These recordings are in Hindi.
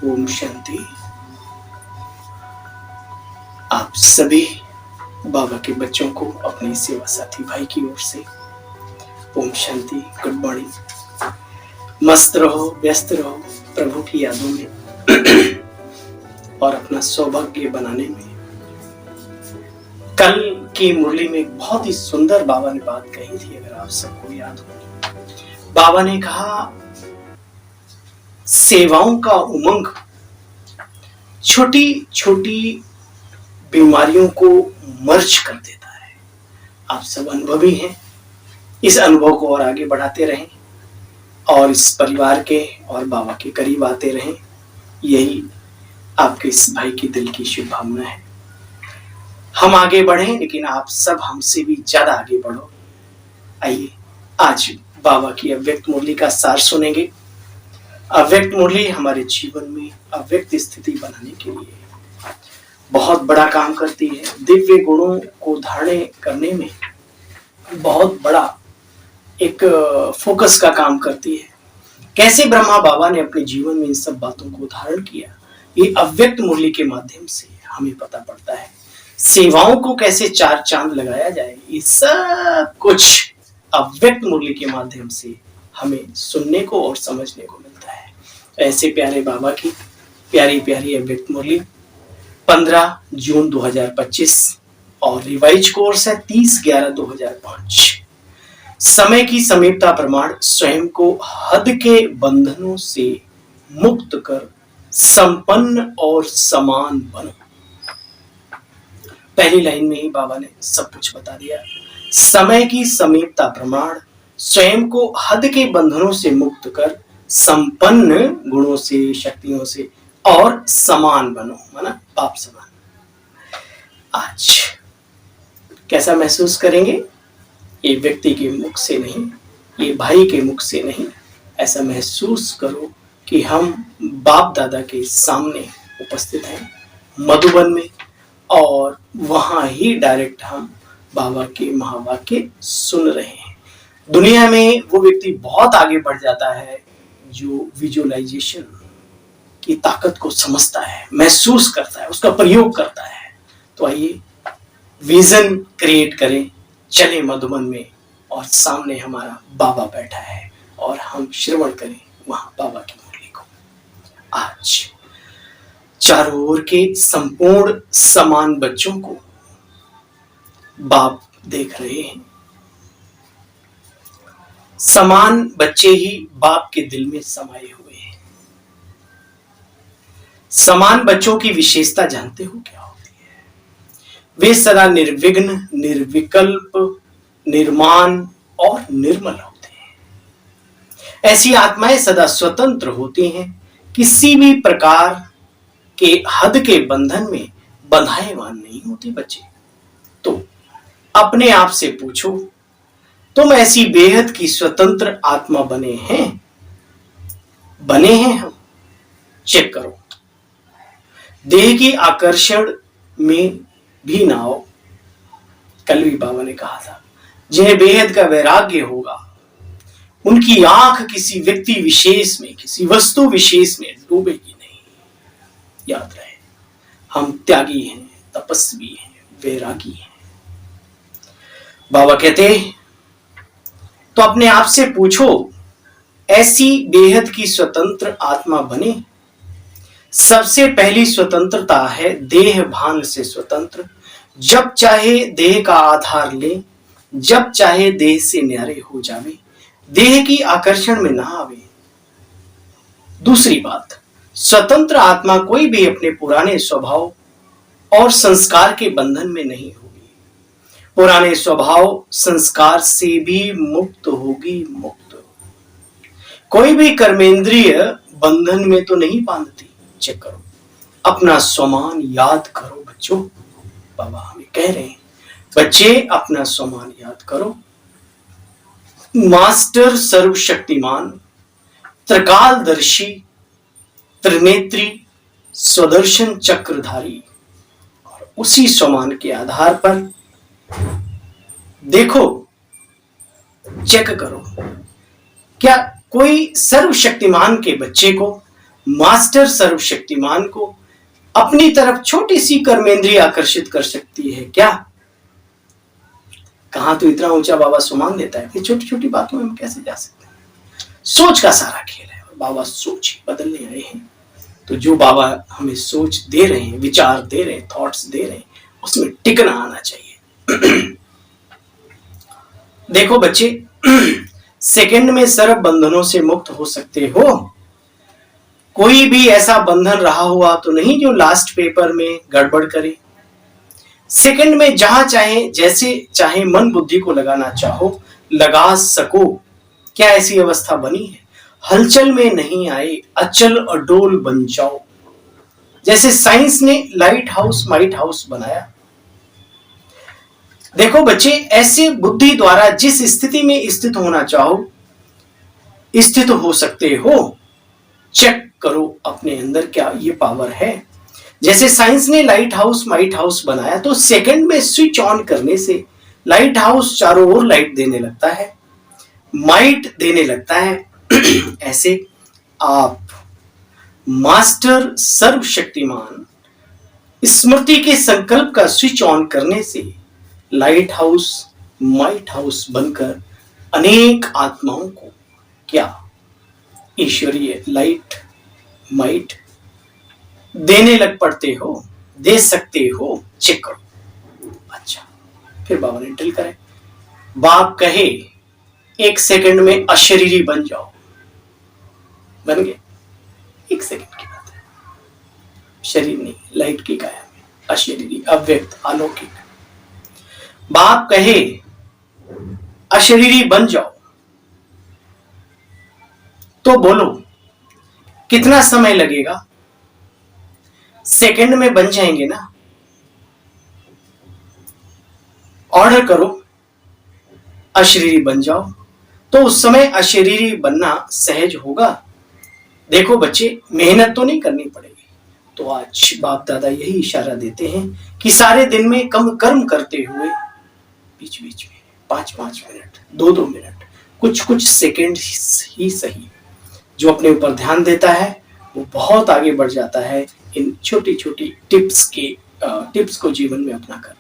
ओम शांति। आप सभी बाबा के बच्चों को अपने सेवा साथी भाई की ओर से ओम शांति, गुड मॉर्निंग। मस्त रहो, व्यस्त रहो प्रभु की यादों में और अपना सौभाग्य बनाने में। कल की मुरली में एक बहुत ही सुंदर बाबा ने बात कही थी, अगर आप सबको याद हो। बाबा ने कहा सेवाओं का उमंग छोटी छोटी बीमारियों को मर्ज कर देता है। आप सब अनुभवी हैं, इस अनुभव को और आगे बढ़ाते रहें और इस परिवार के और बाबा के करीब आते रहें। यही आपके इस भाई की दिल की शुभकामना है। हम आगे बढ़ें, लेकिन आप सब हमसे भी ज्यादा आगे बढ़ो। आइए आज बाबा की अव्यक्त मुरली का सार सुनेंगे। अव्यक्त मुरली हमारे जीवन में अव्यक्त स्थिति बनाने के लिए बहुत बड़ा काम करती है। दिव्य गुणों को धारण करने में बहुत बड़ा एक फोकस का काम करती है। कैसे ब्रह्मा बाबा ने अपने जीवन में इन सब बातों को धारण किया, ये अव्यक्त मुरली के माध्यम से हमें पता पड़ता है। सेवाओं को कैसे चार चांद लगाया जाए, ये सब कुछ अव्यक्त मुरली के माध्यम से हमें सुनने को और समझने को मिलता है। ऐसे प्यारे बाबा की प्यारी प्यारी अव्यक्त मुरली 15 जून 2025 और रिवाइज कोर्स है 30/11/2005। समय की समीपता प्रमाण स्वयं को हद के बंधनों से मुक्त कर संपन्न और समान बनो। पहली लाइन में ही बाबा ने सब कुछ बता दिया। समय की समीपता प्रमाण स्वयं को हद के बंधनों से मुक्त कर संपन्न गुणों से, शक्तियों से और समान बनो, माना बाप समान। आज कैसा महसूस करेंगे? ये व्यक्ति के मुख से नहीं, ये भाई के मुख से नहीं, ऐसा महसूस करो कि हम बाप दादा के सामने उपस्थित हैं मधुबन में, और वहां ही डायरेक्ट हम बाबा के महावाक्य सुन रहे हैं। दुनिया में वो व्यक्ति बहुत आगे बढ़ जाता है जो विजुअलाइजेशन की ताकत को समझता है, महसूस करता है, उसका प्रयोग करता है। तो आइए विजन क्रिएट करें, चले मधुबन में और सामने हमारा बाबा बैठा है और हम श्रवण करें वहां बाबा की मुरली को। आज चारों ओर के संपूर्ण समान बच्चों को बाप देख रहे हैं। समान बच्चे ही बाप के दिल में समाये हुए हैं। समान बच्चों की विशेषता जानते हो क्या होती है? वे सदा निर्विघ्न, निर्विकल्प, निर्माण और निर्मल होते हैं। ऐसी आत्माएं सदा स्वतंत्र होती हैं, किसी भी प्रकार के हद के बंधन में बंधाएवान नहीं होती। बच्चे तो अपने आप से पूछो, तुम ऐसी बेहद की स्वतंत्र आत्मा बने हैं? बने हैं हम? चेक करो। देह की आकर्षण में भी ना आओ। कल भी बाबा ने कहा था, जिन्हें बेहद का वैराग्य होगा उनकी आंख किसी व्यक्ति विशेष में, किसी वस्तु विशेष में डूबेगी नहीं। याद रहे, हम त्यागी हैं, तपस्वी हैं, वैरागी हैं। बाबा कहते तो अपने आप से पूछो, ऐसी बेहद की स्वतंत्र आत्मा बने। सबसे पहली स्वतंत्रता है देह भान से स्वतंत्र। जब चाहे देह का आधार ले, जब चाहे देह से न्यारे हो जावे, देह की आकर्षण में ना आवे। दूसरी बात, स्वतंत्र आत्मा कोई भी अपने पुराने स्वभाव और संस्कार के बंधन में नहीं होगी। पुराने स्वभाव संस्कार से भी मुक्त होगी। मुक्त कोई भी कर्मेंद्रिय बंधन में तो नहीं बांधती। चेक करो, अपना स्वमान याद करो बच्चों। बाबा हमें कह रहे हैं, बच्चे अपना स्वमान याद करो। मास्टर सर्वशक्तिमान, त्रिकालदर्शी, त्रिनेत्री, स्वदर्शन चक्रधारी, और उसी स्वमान के आधार पर देखो, चेक करो, क्या कोई सर्वशक्तिमान के बच्चे को मास्टर सर्वशक्तिमान को अपनी तरफ छोटी सी कर्मेंद्रिय आकर्षित कर सकती है क्या? कहां तो इतना ऊंचा बाबा सुमान देता है कि छोटी छोटी बातों में हम कैसे जा सकते हैं। सोच का सारा खेल है और बाबा सोच ही बदलने आए हैं। तो जो बाबा हमें सोच दे रहे हैं, विचार दे रहे हैं, थॉट्स दे रहे हैं, उसमें टिकना आना चाहिए। देखो बच्चे, सेकंड में सर्व बंधनों से मुक्त हो सकते हो। कोई भी ऐसा बंधन रहा हुआ तो नहीं जो लास्ट पेपर में गड़बड़ करे। सेकंड में जहां चाहे जैसे चाहे मन बुद्धि को लगाना चाहो लगा सको। क्या ऐसी अवस्था बनी है? हलचल में नहीं आए, अचल अडोल बन जाओ। जैसे साइंस ने लाइट हाउस माइट हाउस बनाया। देखो बच्चे, ऐसे बुद्धि द्वारा जिस स्थिति में स्थित होना चाहो स्थित हो सकते हो। चेक करो अपने अंदर क्या ये पावर है। जैसे साइंस ने लाइट हाउस माइट हाउस बनाया तो सेकंड में स्विच ऑन करने से लाइट हाउस चारों ओर लाइट देने लगता है, माइट देने लगता है। ऐसे आप मास्टर सर्वशक्तिमान स्मृति के संकल्प का स्विच ऑन करने से लाइट हाउस माइट हाउस बनकर अनेक आत्माओं को क्या ईश्वरीय लाइट माइट देने लग पड़ते हो, दे सकते हो। चेक करो। अच्छा, फिर बाबा ने ड्रिल करे। बाप कहे 1 सेकंड में अशरीरी बन जाओ। बन गए? 1 सेकंड की बात है। शरीर नहीं, लाइट की काया में अशरीरी, अव्यक्त, अलौकिक। बाप कहे अशरीरी बन जाओ तो बोलो कितना समय लगेगा? सेकंड में बन जाएंगे ना। ऑर्डर करो अशरीरी बन जाओ तो उस समय अशरीरी बनना सहज होगा। देखो बच्चे, मेहनत तो नहीं करनी पड़ेगी। तो आज बाप दादा यही इशारा देते हैं कि सारे दिन में कम कर्म करते हुए बीच बीच में 5-5 मिनट, 2-2 मिनट, कुछ सेकंड ही सही, जो अपने ऊपर ध्यान देता है वो बहुत आगे बढ़ जाता है इन छोटी छोटी टिप्स को जीवन में अपना कर।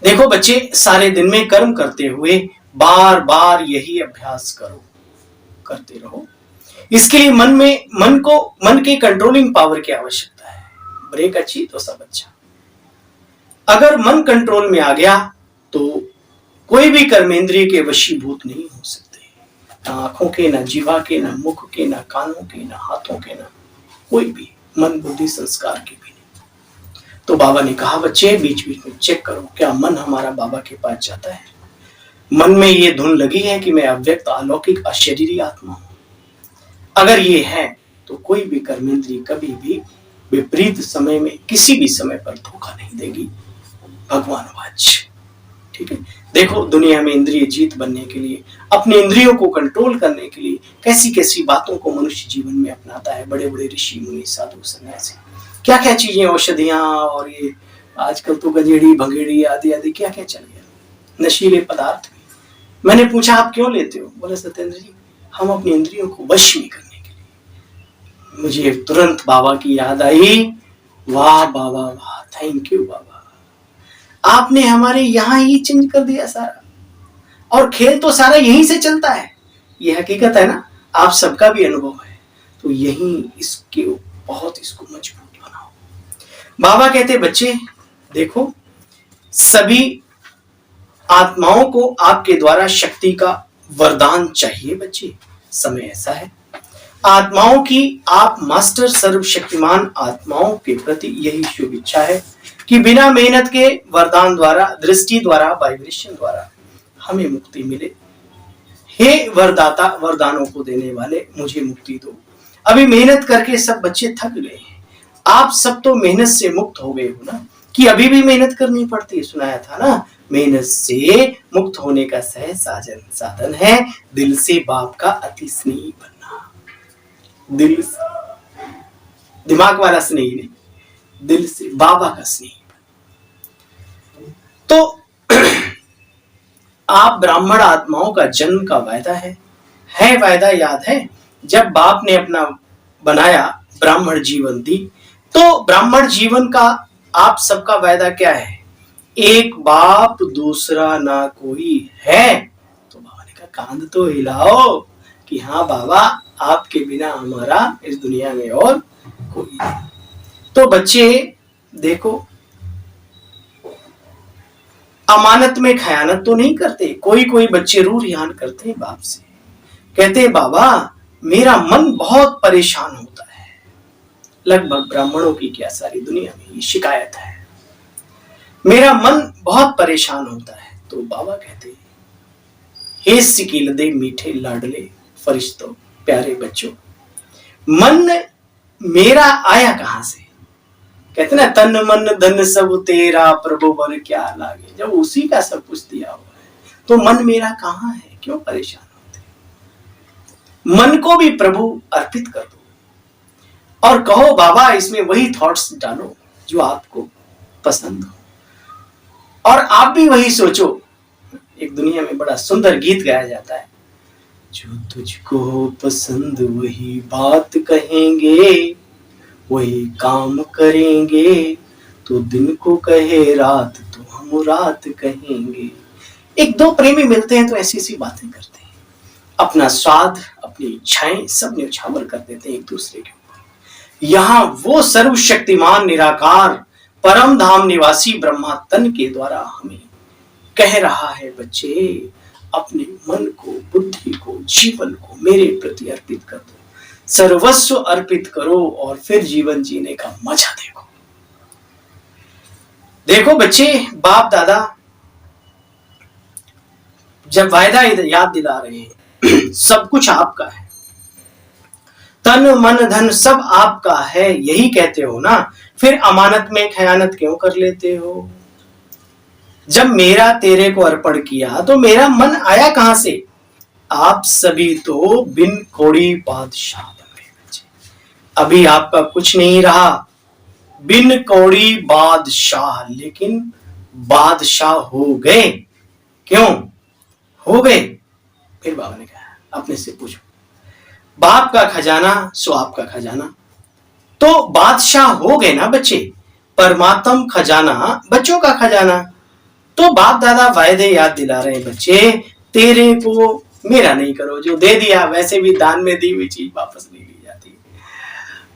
देखो बच्चे, सारे दिन में कर्म करते हुए बार बार यही अभ्यास करो, करते रहो। इसके लिए मन के कंट्रोलिंग पावर की आवश्यकता है। ब्रेक अच्छी तो सब अच्छा। अगर मन कंट्रोल में आ गया तो कोई भी कर्मेंद्रिय के वशीभूत नहीं हो सकते। ना आंखों के, ना जीवा के, ना मुख के, ना कानों के, ना हाथों के, ना कोई भी मन बुद्धि संस्कार के भी नहीं। तो बाबा ने कहा बच्चे, बीच बीच में चेक करो क्या मन हमारा बाबा के पास जाता है। मन में ये धुन लगी है कि मैं अव्यक्त, अलौकिक, अशरीरी आत्मा हूं। अगर ये है तो कोई भी कर्मेंद्रिय कभी भी विपरीत समय में किसी भी समय पर धोखा नहीं देगी। भगवान वाच, ठीक है। देखो, दुनिया में इंद्रिय जीत बनने के लिए, अपने इंद्रियों को कंट्रोल करने के लिए कैसी कैसी बातों को मनुष्य जीवन में अपनाता है। बड़े बड़े ऋषि मुनि, साधु सन्यासी, क्या क्या चीजें, औषधियां, और ये आजकल तो गजेड़ी भंगेड़ी आदि आदि क्या क्या चल गया, नशीले पदार्थ भी। मैंने पूछा आप क्यों लेते हो? बोले सत्येंद्र जी, हम अपनी इंद्रियों को वश में करने के लिए। मुझे तुरंत बाबा की याद आई। वाह बाबा वाह, थैंक यू बाबा, आपने हमारे यहाँ ही चेंज कर दिया सारा। और खेल तो सारा यहीं से चलता है, ये हकीकत है ना, आप सबका भी अनुभव है। तो यहीं इसके बहुत इसको मजबूत बनाओ। बाबा कहते बच्चे देखो, सभी आत्माओं को आपके द्वारा शक्ति का वरदान चाहिए। बच्चे, समय ऐसा है, आत्माओं की, आप मास्टर सर्वशक्तिमान आत्माओं के प्रति यही शुभ इच्छा है कि बिना मेहनत के वरदान द्वारा, दृष्टि द्वारा, वाइब्रेशन द्वारा हमें मुक्ति मिले। हे वरदाता, वरदानों को देने वाले, मुझे मुक्ति दो। अभी मेहनत करके सब बच्चे थक गए हैं। आप सब तो मेहनत से मुक्त हो गए हो ना, कि अभी भी मेहनत करनी पड़ती है? सुनाया था ना, मेहनत से मुक्त होने का सहज साधन है दिल से बाप का अति स्नेही बनना। दिल से, दिमाग वाला स्नेही नहीं, दिल से बाबा का स्नेह। तो आप ब्राह्मण आत्माओं का जन्म का वायदा है वायदा याद है? जब बाप ने अपना बनाया, ब्राह्मण जीवन दी। तो ब्राह्मण जीवन का आप सबका वायदा क्या है? एक बाप दूसरा ना कोई है। तो बाबा ने कहा कांध तो हिलाओ कि हाँ बाबा, आपके बिना हमारा इस दुनिया में और कोई नहीं। तो बच्चे देखो, अमानत में खयानत तो नहीं करते। कोई कोई बच्चे रूह रिहान करते हैं बाप से, कहते हैं बाबा मेरा मन बहुत परेशान होता है। लगभग ब्राह्मणों की क्या सारी दुनिया में ये शिकायत है, मेरा मन बहुत परेशान होता है। तो बाबा कहते हैं हे सिकीलदे मीठे लाडले फरिश्तों, प्यारे बच्चों, मन मेरा आया कहां से? कहते ना तन मन धन सब तेरा प्रभु बर क्या लागे। जब उसी का सब कुछ दिया हुआ है तो मन मेरा कहां है? क्यों परेशान होते? मन को भी प्रभु अर्पित कर दो और कहो बाबा इसमें वही थॉट्स डालो जो आपको पसंद हो, और आप भी वही सोचो। एक दुनिया में बड़ा सुंदर गीत गाया जाता है, जो तुझको पसंद वही बात कहेंगे, वही काम करेंगे, तो दिन को कहे रात तो हम रात कहेंगे। एक दो प्रेमी मिलते हैं तो ऐसी ऐसी बातें करते हैं, अपना स्वाद अपनी इच्छाएं सब न्यौछावर कर देते हैं एक दूसरे के ऊपर। यहां वो सर्वशक्तिमान निराकार परम धाम निवासी ब्रह्मा तन के द्वारा हमें कह रहा है बच्चे अपने मन को, बुद्धि को, जीवन को मेरे प्रति अर्पित कर दो, सर्वस्व अर्पित करो और फिर जीवन जीने का मजा देखो। देखो बच्चे, बाप दादा जब वायदा याद दिला रहे हैं सब कुछ आपका है, तन मन धन सब आपका है, यही कहते हो ना, फिर अमानत में खयानत क्यों कर लेते हो? जब मेरा तेरे को अर्पण किया तो मेरा मन आया कहां से? आप सभी तो बिन कोड़ी बादशाह बन गए बच्चे। अभी आपका कुछ नहीं रहा, बिन कौड़ी बादशाह, लेकिन बादशाह हो गए। क्यों हो गए? फिर बाबा ने कहा अपने से पूछो, बाप का खजाना सो आपका खजाना, तो बादशाह हो गए ना बच्चे। परमात्म खजाना बच्चों का खजाना। तो बाप दादा वायदे याद दिला रहे हैं बच्चे, तेरे को मेरा नहीं करो, जो दे दिया वैसे भी दान में दी हुई चीज वापस नहीं ली जाती।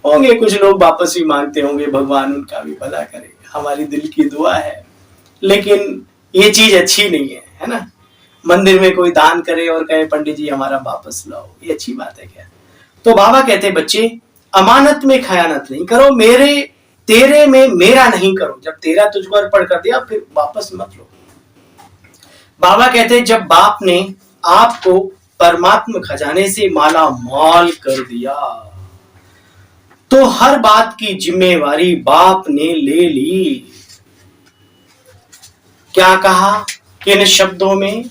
होंगे कुछ लोग वापस भी मांगते होंगे, भगवान उनका भी भला करे, हमारी दिल की दुआ है, लेकिन ये चीज अच्छी नहीं है ना। मंदिर में कोई दान करे और कहे पंडित जी हमारा वापस लाओ, ये अच्छी बात है क्या? तो बाबा कहते बच्चे अमानत में खयानत नहीं करो, मेरे तेरे में मेरा नहीं करो। जब तेरा तुझको अर्पण कर दिया फिर वापस मत लो। बाबा कहते जब बाप ने आपको परमात्मा खजाने से माला माल कर दिया तो हर बात की जिम्मेवारी बाप ने ले ली। क्या कहा? किन शब्दों में?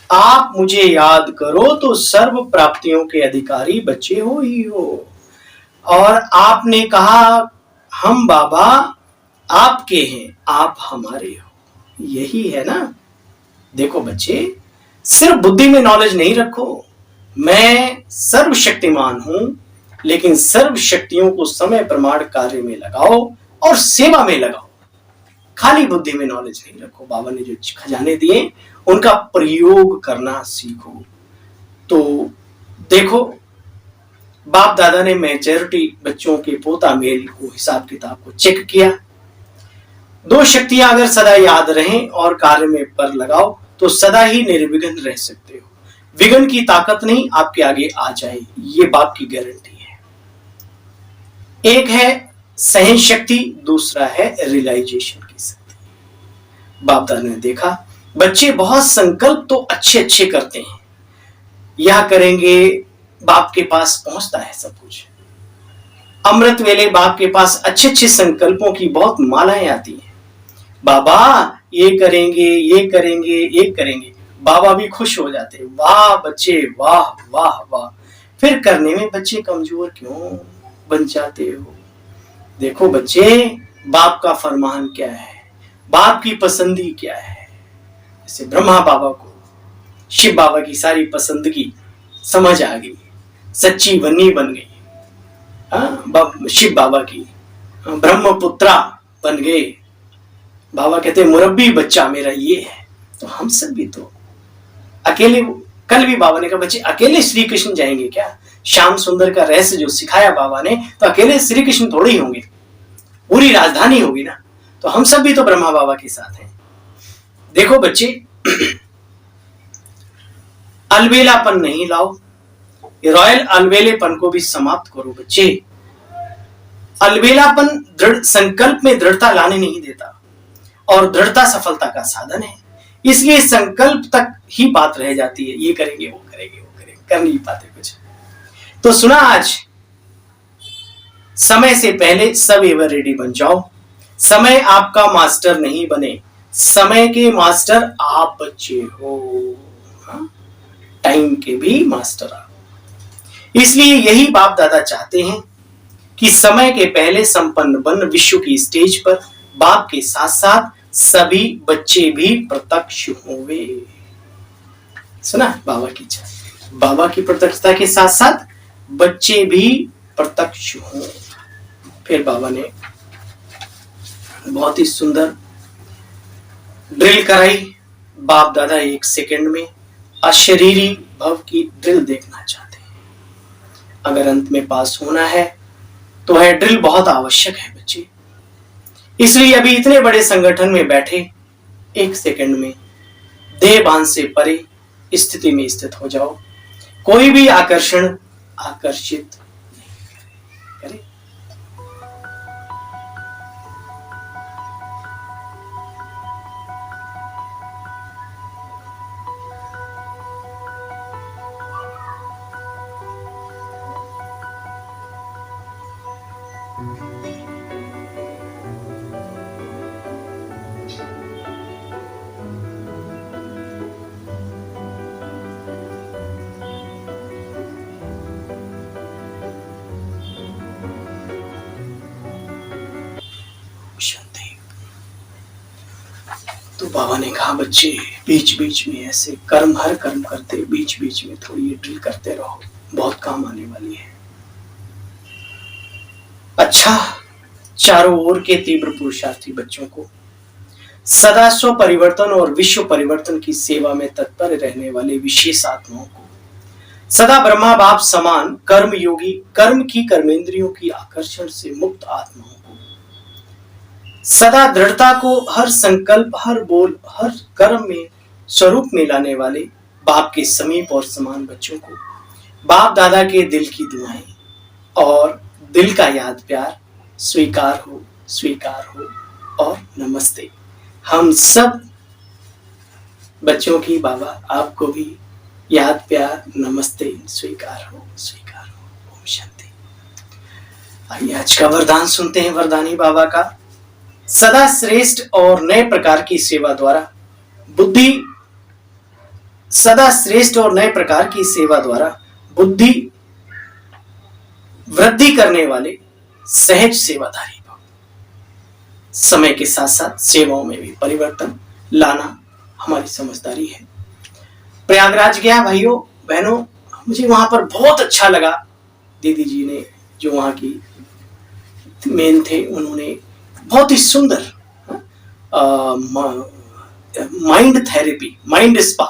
आप मुझे याद करो तो सर्व प्राप्तियों के अधिकारी बच्चे हो ही हो। और आपने कहा हम बाबा आपके हैं, आप हमारे हो, यही है ना। देखो बच्चे, सिर्फ बुद्धि में नॉलेज नहीं रखो, मैं सर्वशक्तिमान हूं, लेकिन सर्व शक्तियों को समय प्रमाण कार्य में लगाओ और सेवा में लगाओ। खाली बुद्धि में नॉलेज नहीं रखो। बाबा ने जो खजाने दिए उनका प्रयोग करना सीखो। तो देखो, बाप दादा ने मेजॉरिटी बच्चों के पोता मेल को, हिसाब किताब को चेक किया। दो शक्तियां अगर सदा याद रहें और कार्य में पर लगाओ तो सदा ही निर्विघ्न रह सकते हो। विघ्न की ताकत नहीं आपके आगे आ जाए, ये बाप की गारंटी है। एक है सहन शक्ति, दूसरा है रियलाइजेशन की शक्ति। बाप दादा ने देखा बच्चे बहुत संकल्प तो अच्छे अच्छे करते हैं, यह करेंगे, बाप के पास पहुंचता है सब कुछ। अमृत वेले बाप के पास अच्छे अच्छे संकल्पों की बहुत मालाएं आती हैं। बाबा ये करेंगे, ये करेंगे, ये करेंगे, बाबा भी खुश हो जाते, वाह बच्चे वाह वाह वाह। फिर करने में बच्चे कमजोर क्यों बन जाते हो? देखो बच्चे, बाप का फरमान क्या है, बाप की पसंदी क्या है। जैसे ब्रह्मा बाबा को शिव बाबा की सारी पसंदगी समझ आ गई, सच्ची बन्नी बन गई। शिव बाबा की ब्रह्मपुत्रा बन गए। बाबा कहते मुरब्बी बच्चा मेरा ये है। तो हम सब भी तो अकेले, कल भी बाबा ने कहा बच्चे अकेले श्री कृष्ण जाएंगे क्या? श्याम सुंदर का रहस्य जो सिखाया बाबा ने, तो अकेले श्री कृष्ण थोड़े ही होंगे, पूरी राजधानी होगी ना। तो हम सब भी तो ब्रह्मा बाबा के साथ हैं। देखो बच्चे, अलबेलापन नहीं लाओ, रॉयल अलबेलेपन को भी समाप्त करो बच्चे। अलबेलापन दृढ़ संकल्प में दृढ़ता लाने नहीं देता, और दृढ़ता सफलता का साधन है। इसलिए संकल्प तक ही बात रह जाती है, ये करेंगे वो करेंगे वो करेंगे, कर नहीं पाते कुछ। तो सुना आज, समय से पहले सब एवर रेडी बन जाओ। समय आपका मास्टर नहीं बने, समय के मास्टर आप बच्चे हो। टाइम के भी मास्टर आप। इसलिए यही बाप दादा चाहते हैं कि समय के पहले संपन्न बन विश्व की स्टेज पर बाप के साथ साथ सभी बच्चे भी प्रत्यक्ष होंगे। सुना बाबा की इच्छा, बाबा की प्रत्यक्षता के साथ साथ बच्चे भी प्रत्यक्ष हों। फिर बाबा ने बहुत ही सुंदर ड्रिल कराई। बाप दादा 1 सेकंड में अशरीरी भव की ड्रिल देखना चाहते हैं। अगर अंत में पास होना है तो है ड्रिल बहुत आवश्यक है बच्चे। इसलिए अभी इतने बड़े संगठन में बैठे 1 सेकंड में देह बांध से परे स्थिति में स्थित हो जाओ। कोई भी आकर्षण आकर्षित नहीं करे। तो बाबा ने कहा बच्चे बीच बीच में ऐसे कर्म, हर कर्म करते बीच बीच में थोड़ी ये ड्रिल करते रहो, बहुत काम आने वाली है। अच्छा, चारों ओर के तीव्र पुरुषार्थी बच्चों को, सदा स्व परिवर्तन और विश्व परिवर्तन की सेवा में तत्पर रहने वाले विशेष आत्माओं को, सदा ब्रह्मा बाप समान कर्म योगी, कर्म की कर्मेंद्रियों की आकर्षण से मुक्त आत्माओं को, सदा दृढ़ता को हर संकल्प, हर बोल, हर कर्म में स्वरूप में लाने वाले बाप के समीप और समान बच्चों को बाप दादा के दिल की दुआएं और दिल का याद प्यार स्वीकार हो और नमस्ते। हम सब बच्चों की बाबा आपको भी याद प्यार नमस्ते स्वीकार हो। ओम शांति। आइए आज का वरदान सुनते हैं वरदानी बाबा का। सदा श्रेष्ठ और नए प्रकार की सेवा द्वारा बुद्धि वृद्धि करने वाले सहज सेवाधारी भव। समय के साथ साथ सेवाओं में भी परिवर्तन लाना हमारी समझदारी है। प्रयागराज गया भाइयों बहनों, मुझे वहां पर बहुत अच्छा लगा। दीदी जी ने जो वहां की मेन थे, उन्होंने बहुत ही सुंदर माइंड थेरेपी, माइंड स्पा।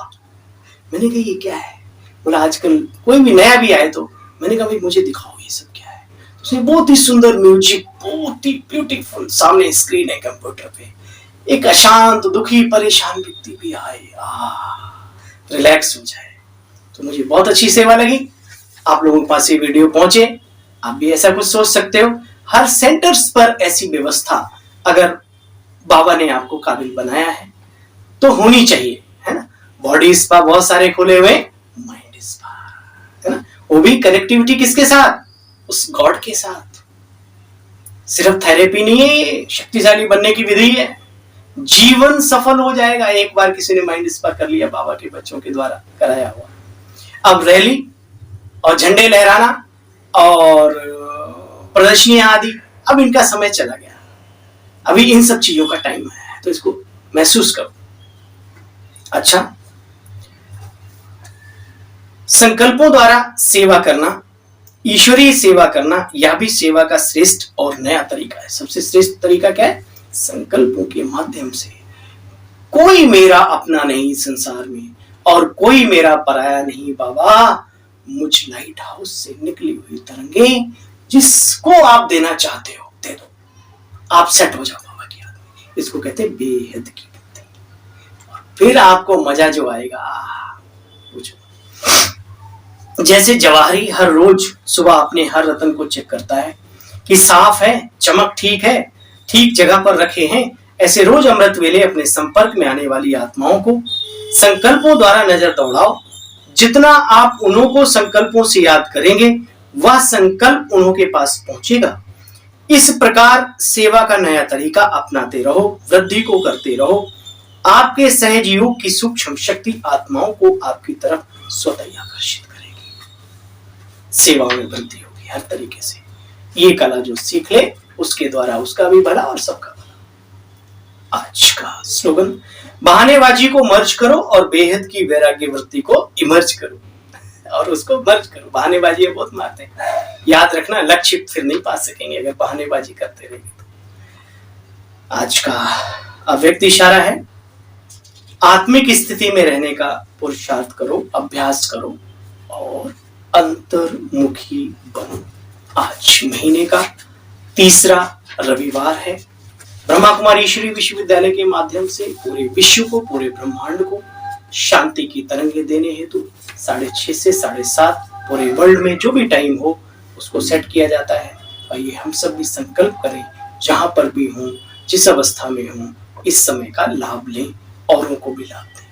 मैंने कहा ये क्या है? बोला आजकल कोई भी नया भी आए तो मैंने कहा भाई मुझे दिखाओ ये सब क्या है। उसने बहुत ही सुंदर म्यूजिक, बहुत ही ब्यूटीफुल, सामने स्क्रीन है कंप्यूटर पे, एक अशांत दुखी परेशान व्यक्ति भी आए, रिलैक्स हो जाए। तो मुझे बहुत अच्छी सेवा लगी। आप लोगों के पास ये वीडियो पहुंचे, आप भी ऐसा कुछ सोच सकते हो। हर सेंटर्स पर ऐसी व्यवस्था अगर बाबा ने आपको काबिल बनाया है तो होनी चाहिए, है ना। बॉडी स्पा बहुत सारे खुले हुए, माइंड स्पा, है ना। वो भी कनेक्टिविटी किसके साथ? उस गॉड के साथ। सिर्फ थेरेपी नहीं है, शक्तिशाली बनने की विधि है। जीवन सफल हो जाएगा एक बार किसी ने माइंड स्पा कर लिया, बाबा के बच्चों के द्वारा कराया हुआ। अब रैली और झंडे लहराना और प्रदर्शनियां आदि, अब इनका समय चला गया। अभी इन सब चीजों का टाइम है, तो इसको महसूस करो। अच्छा, संकल्पों द्वारा सेवा करना ईश्वरीय सेवा करना यह भी सेवा का श्रेष्ठ और नया तरीका है। सबसे श्रेष्ठ तरीका क्या है? संकल्पों के माध्यम से। कोई मेरा अपना नहीं संसार में और कोई मेरा पराया नहीं बाबा। मुझ लाइट हाउस से निकली हुई तरंगें जिसको आप देना चाहते हो दे दो, आप सेट हो जाओ बाबा की याद में। इसको कहते हैं बेहद की भक्ति। और फिर आपको मजा जो आएगा पूछो। जैसे जवाहरी हर रोज सुबह अपने हर रतन को चेक करता है कि साफ है, चमक ठीक है, ठीक जगह पर रखे हैं, ऐसे रोज अमृत वेले अपने संपर्क में आने वाली आत्माओं को संकल्पों द्वारा नजर दौड़ाओ। जितना आप उन्हों को संकल्पों से याद करेंगे वह संकल्प उन्हों के पास पहुंचेगा। इस प्रकार सेवा का नया तरीका अपनाते रहो, वृद्धि को करते रहो। आपके सहज योग की सूक्ष्म शक्ति आत्माओं को आपकी तरफ स्वतः आकर्षित करेगी। सेवा में वृद्धि होगी हर तरीके से। ये कला जो सीख ले उसके द्वारा उसका भी भला और सबका भला। आज का स्लोगन, बहानेबाजी को मर्ज करो और बेहद की वैराग्य वृत्ति को इमर्ज करो। और उसको मर्ज करो। बहानेबाजी बहुत मारते हैं, याद रखना लक्ष्य फिर नहीं पा सकेंगे अगर बहानेबाजी करते रहेंगे तो। आज का अव्यक्त इशारा है, आत्मिक स्थिति में रहने का पुरुषार्थ करो, अभ्यास करो और अंतर्मुखी बनो। आज महीने का तीसरा रविवार है। ब्रह्मा कुमारी ईश्वरीय विश्वविद्यालय के माध्यम से पूरे विश्व को, पूरे ब्रह्मांड को शांति की तरंगे देने हेतु 6:30 से 7:30 पूरे वर्ल्ड में जो भी टाइम हो उसको सेट किया जाता है। और ये हम सब भी संकल्प करें, जहां पर भी हों, जिस अवस्था में हों, इस समय का लाभ लें, औरों को भी लाभ दें।